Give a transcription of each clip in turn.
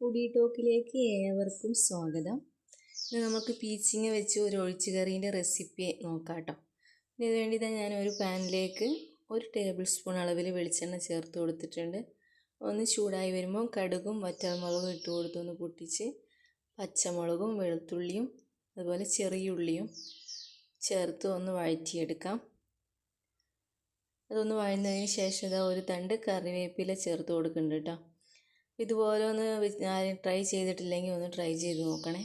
Foodie ടോക്കിലേക്ക് ഏവർക്കും സ്വാഗതം. ഇന്ന് നമുക്ക് പീച്ചിങ്ങ വെച്ച് ഒരു ഒഴിച്ചുകറീൻ്റെ റെസിപ്പി നോക്കാം കേട്ടോ. ഇതിന് വേണ്ടി ഞാൻ ഒരു പാനിലേക്ക് 1 ടേബിൾ സ്പൂൺ അളവിൽ വെളിച്ചെണ്ണ ചേർത്ത് കൊടുത്തിട്ടുണ്ട്. ഒന്ന് ചൂടായി വരുമ്പോൾ കടുകും വറ്റൽമുളകും ഇട്ട് കൊടുത്തൊന്ന് പൊട്ടിച്ച് പച്ചമുളകും വെളുത്തുള്ളിയും അതുപോലെ ചെറിയ ഉള്ളിയും ചേർത്ത് ഒന്ന് വഴറ്റിയെടുക്കാം. അതൊന്ന് വഴന്നതിന് ശേഷം ഒരു തണ്ട് കറിവേപ്പില ചേർത്ത് കൊടുക്കുന്നുണ്ട് കേട്ടോ. ഇതുപോലെ ഒന്ന് ട്രൈ ചെയ്തിട്ടില്ലെങ്കിൽ ഒന്ന് ട്രൈ ചെയ്ത് നോക്കണേ.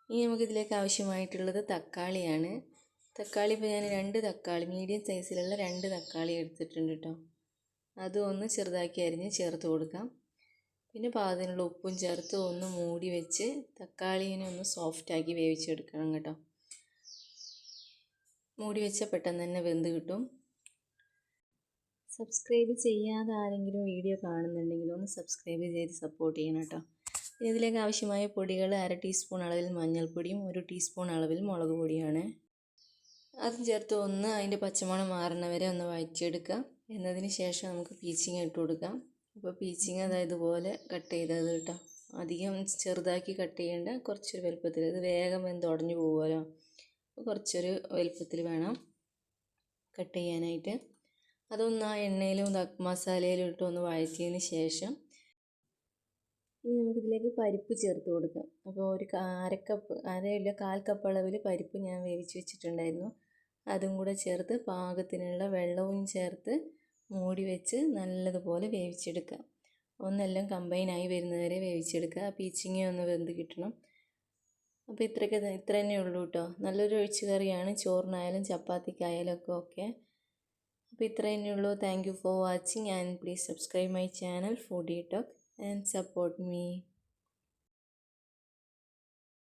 ഇനി നമുക്കിതിലേക്ക് ആവശ്യമായിട്ടുള്ളത് തക്കാളിയാണ്. തക്കാളി ഇപ്പോൾ ഞാൻ 2 തക്കാളി മീഡിയം സൈസിലുള്ള 2 തക്കാളി എടുത്തിട്ടുണ്ട് കേട്ടോ. അതും ഒന്ന് ചെറുതാക്കി അരിഞ്ഞ് ചേർത്ത് കൊടുക്കാം. പിന്നെ പാകത്തിനുള്ള ഉപ്പും ചേർത്ത് ഒന്ന് മൂടി വെച്ച് തക്കാളീനെ ഒന്ന് സോഫ്റ്റാക്കി വേവിച്ചെടുക്കണം കേട്ടോ. മൂടി വെച്ചാൽ പെട്ടെന്ന് തന്നെ വെന്ത് കിട്ടും. സബ്സ്ക്രൈബ് ചെയ്യാതെ ആരെങ്കിലും വീഡിയോ കാണുന്നുണ്ടെങ്കിൽ ഒന്ന് സബ്സ്ക്രൈബ് ചെയ്ത് സപ്പോർട്ട് ചെയ്യണം കേട്ടോ. ഇതിലേക്ക് ആവശ്യമായ പൊടികൾ 1/2 ടീസ്പൂൺ അളവിൽ മഞ്ഞൾപ്പൊടിയും 1 ടീസ്പൂൺ അളവിൽ മുളക് പൊടിയാണ്. അതും ചേർത്ത് ഒന്ന് അതിൻ്റെ പച്ചമണം മാറുന്ന വരെ ഒന്ന് വഴറ്റിയെടുക്കുക. എന്നതിന് ശേഷം നമുക്ക് പീച്ചിങ്ങ ഇട്ട് കൊടുക്കാം. അപ്പോൾ പീച്ചിങ്ങ ഇതുപോലെ കട്ട് ചെയ്തത് കേട്ടോ. അധികം ചെറുതാക്കി കട്ട് ചെയ്യേണ്ട, കുറച്ചൊരു വലുപ്പത്തിൽ. ഇത് വേഗം വെന്ത് ഉടഞ്ഞു പോകുമല്ലോ, കുറച്ചൊരു വലുപ്പത്തിൽ വേണം കട്ട് ചെയ്യാനായിട്ട്. അതൊന്ന് ആ എണ്ണയിലും മസാലയിലും ഇട്ട് ഒന്ന് വഴറ്റിയതിന് ശേഷം ഇനി നമുക്കിതിലേക്ക് പരിപ്പ് ചേർത്ത് കൊടുക്കാം. അപ്പോൾ ഒരു 1/2 കപ്പ്, 1/4 കപ്പ് അളവിൽ പരിപ്പ് ഞാൻ വേവിച്ച് വെച്ചിട്ടുണ്ടായിരുന്നു. അതും കൂടെ ചേർത്ത് പാകത്തിനുള്ള വെള്ളവും ചേർത്ത് മൂടി വെച്ച് നല്ലതുപോലെ വേവിച്ചെടുക്കുക. ഒന്നെല്ലാം കമ്പൈനായി വരുന്നവരെ വേവിച്ചെടുക്കുക. പീച്ചിങ്ങ ഒന്ന് വെന്ത് കിട്ടണം. അപ്പോൾ ഇത്ര തന്നെ ഉള്ളൂ കേട്ടോ. നല്ലൊരു ഒഴിച്ചു കറിയാണ്, ചോറിനായാലും ചപ്പാത്തിക്കായാലും ഒക്കെ ഓക്കെ. അപ്പോൾ ഇത്ര തന്നെയുള്ളൂ. Thank you for watching and please subscribe my channel foodie talk and support me.